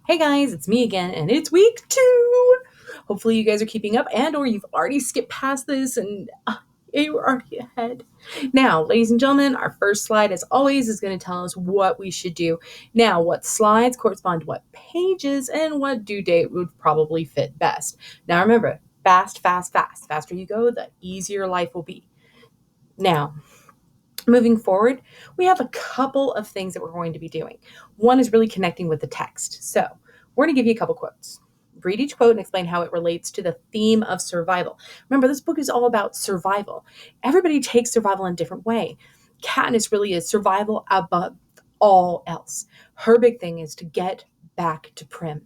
Hey guys, it's me again, and it's week 2. Hopefully you guys are keeping up, and or you've already skipped past this and you're already ahead. Now, ladies and gentlemen, our first slide, as always, is going to tell us what we should do. Now, what slides correspond to what pages, and what due date would probably fit best. Now, remember, fast, fast, fast. Faster you go, the easier life will be. Now, moving forward, we have a couple of things that we're going to be doing. One is really connecting with the text. So we're going to give you a couple quotes. Read each quote and explain how it relates to the theme of survival. Remember, this book is all about survival. Everybody takes survival in a different way. Katniss really is survival above all else. Her big thing is to get back to Prim.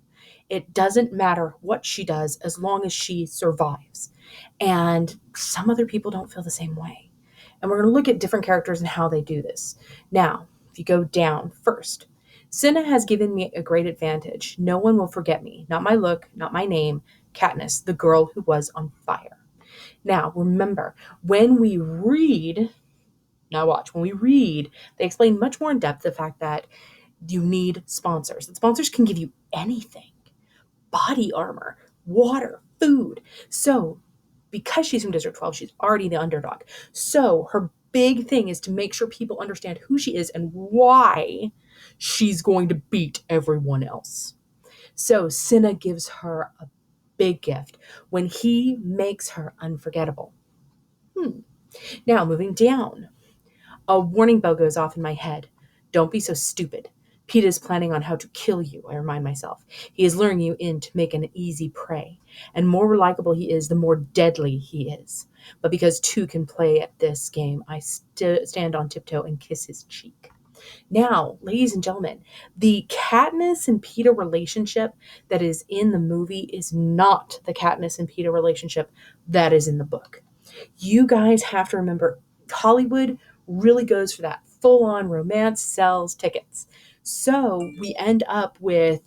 It doesn't matter what she does as long as she survives. And some other people don't feel the same way. And we're going to look at different characters and how they do this. Now, if you go down first, Cinna has given me a great advantage. No one will forget me. Not my look, not my name. Katniss, the girl who was on fire. Now, remember, when we read, when we read, they explain much more in depth the fact that you need sponsors. And sponsors can give you anything. Body armor, water, food. So because she's from District 12, she's already the underdog. So her big thing is to make sure people understand who she is and why she's going to beat everyone else. So Cinna gives her a big gift when he makes her unforgettable. Now, moving down, a warning bell goes off in my head. Don't be so stupid. Peeta is planning on how to kill you, I remind myself. He is luring you in to make an easy prey. And more likable he is, the more deadly he is. But because two can play at this game, I stand on tiptoe and kiss his cheek. Now, ladies and gentlemen, the Katniss and Peeta relationship that is in the movie is not the Katniss and Peeta relationship that is in the book. You guys have to remember, Hollywood really goes for that full-on romance, sells tickets. So we end up with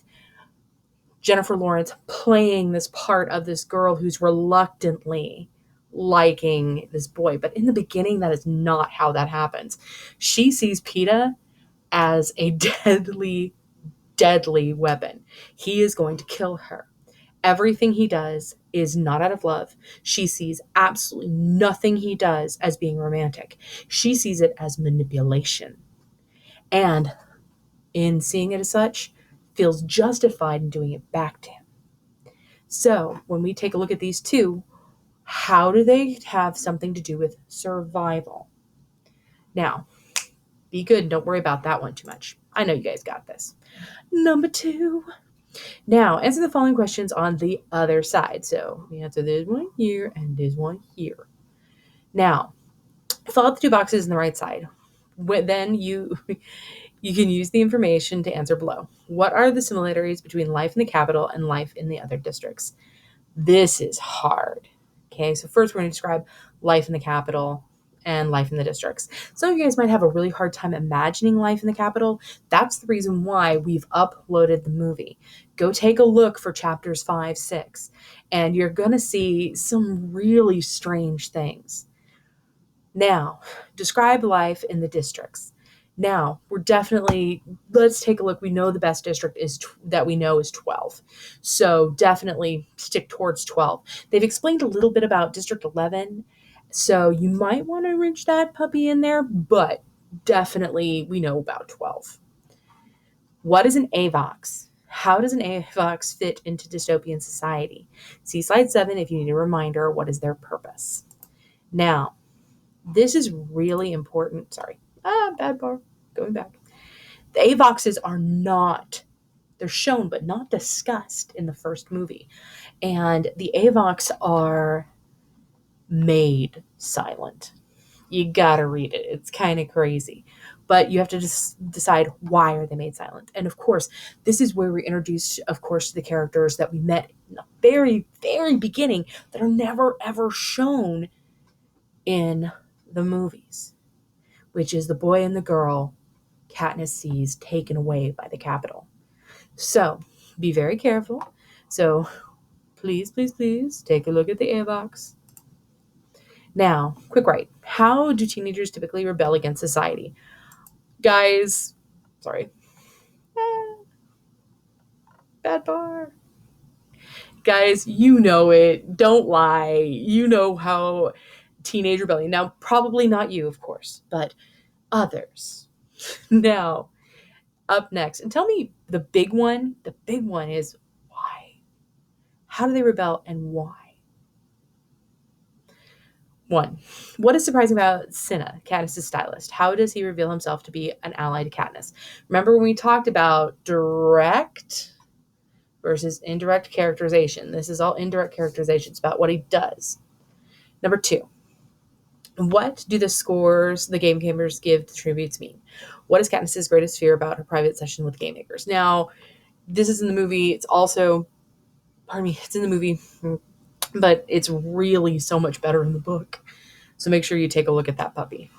Jennifer Lawrence playing this part of this girl who's reluctantly liking this boy. But in the beginning, that is not how that happens. She sees Peeta as a deadly, deadly weapon. He is going to kill her. Everything he does is not out of love. She sees absolutely nothing he does as being romantic. She sees it as manipulation. And in seeing it as such, feels justified in doing it back to him. So when we take a look at these two, how do they have something to do with survival? Now, be good and don't worry about that one too much. I know you guys got this. Number 2. Now, answer the following questions on the other side. So we answer this one here and this one here. Now, fill out the 2 boxes on the right side. Then you can use the information to answer below. What are the similarities between life in the capital and life in the other districts? This is hard. Okay, so first we're going to describe life in the capital and life in the districts. Some of you guys might have a really hard time imagining life in the capital. That's the reason why we've uploaded the movie. Go take a look for chapters 5, 6, and you're going to see some really strange things. Now, describe life in the districts. Now, let's take a look. We know the best district that we know is 12. So definitely stick towards 12. They've explained a little bit about District 11. So you might want to wrench that puppy in there, but definitely we know about 12. What is an AVOX? How does an AVOX fit into dystopian society? See slide 7 if you need a reminder, what is their purpose? Now, this is really important. Sorry. Bad bar. Going back. The AVOXs they're shown but not discussed in the first movie. And the AVOX are made silent. You gotta read it. It's kind of crazy. But you have to just decide, why are they made silent? And of course, this is where we're introduced, of course, to the characters that we met in the very, very beginning that are never, ever shown in the movies, which is the boy and the girl Katniss sees taken away by the Capitol. So be very careful. So please, please, please take a look at the AVOX. Now, quick write. How do teenagers typically rebel against society? Guys, sorry. Bad bar. Guys, you know it. Don't lie. You know how teenage rebellion. Now, probably not you, of course, but others. Now, up next, and tell me the big one. The big one is why? How do they rebel and why? One, what is surprising about Cinna, Katniss' stylist? How does he reveal himself to be an ally to Katniss? Remember when we talked about direct versus indirect characterization? This is all indirect characterization. It's about what he does. Number two, what do the scores the game gamers give the tributes mean? What is Katniss' greatest fear about her private session with game makers? Now, this is in the movie. It's also, pardon me, it's in the movie, but it's really so much better in the book. So make sure you take a look at that puppy.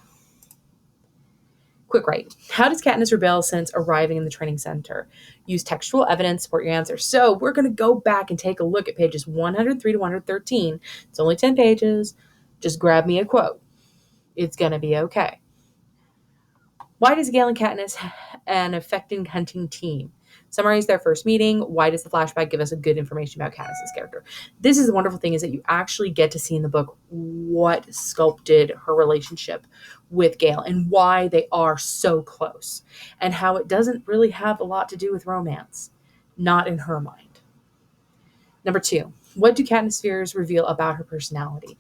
Quick write. How does Katniss rebel since arriving in the training center? Use textual evidence to support your answer. So we're going to go back and take a look at pages 103 to 113. It's only 10 pages. Just grab me a quote. It's going to be okay. Why does Gale and Katniss an affecting hunting team? Summarize their first meeting. Why does the flashback give us a good information about Katniss' character? This is the wonderful thing, is that you actually get to see in the book what sculpted her relationship with Gale and why they are so close, and how it doesn't really have a lot to do with romance, not in her mind. Number two, what do Katniss' fears reveal about her personality?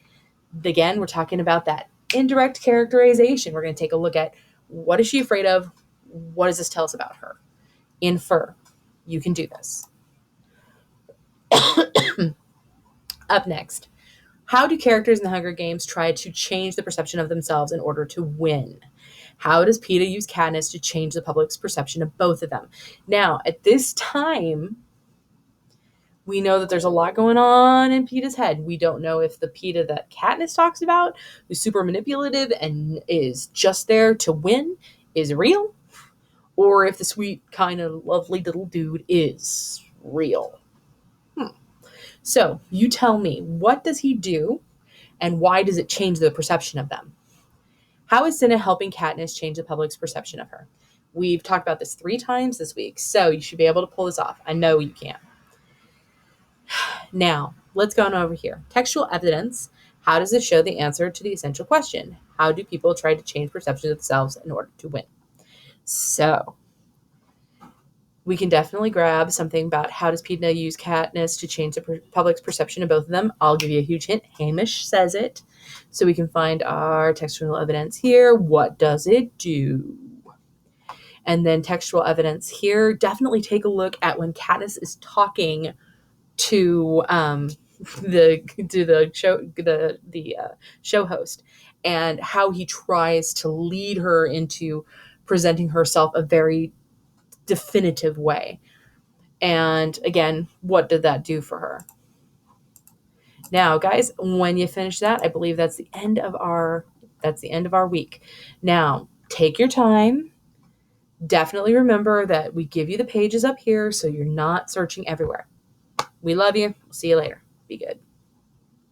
Again, we're talking about that indirect characterization. We're going to take a look at what is she afraid of? What does this tell us about her? Infer. You can do this. Up next, how do characters in the Hunger Games try to change the perception of themselves in order to win? How does Peeta use Katniss to change the public's perception of both of them? Now, at this time, we know that there's a lot going on in Peeta's head. We don't know if the Peeta that Katniss talks about, who's super manipulative and is just there to win, is real, or if the sweet, kind of lovely little dude is real. So you tell me, what does he do, and why does it change the perception of them? How is Cinna helping Katniss change the public's perception of her? We've talked about this 3 times this week, so you should be able to pull this off. I know you can. Now, let's go on over here. Textual evidence. How does this show the answer to the essential question? How do people try to change perceptions of themselves in order to win? So, we can definitely grab something about how does Peeta use Katniss to change the public's perception of both of them. I'll give you a huge hint. Hamish says it. So we can find our textual evidence here. What does it do? And then textual evidence here. Definitely take a look at when Katniss is talking to the show host, and how he tries to lead her into presenting herself a very definitive way. And again, what did that do for her? Now, guys, when you finish that, I believe that's the end of our week. Now, take your time. Definitely remember that we give you the pages up here so you're not searching everywhere. We love you. See you later. Be good.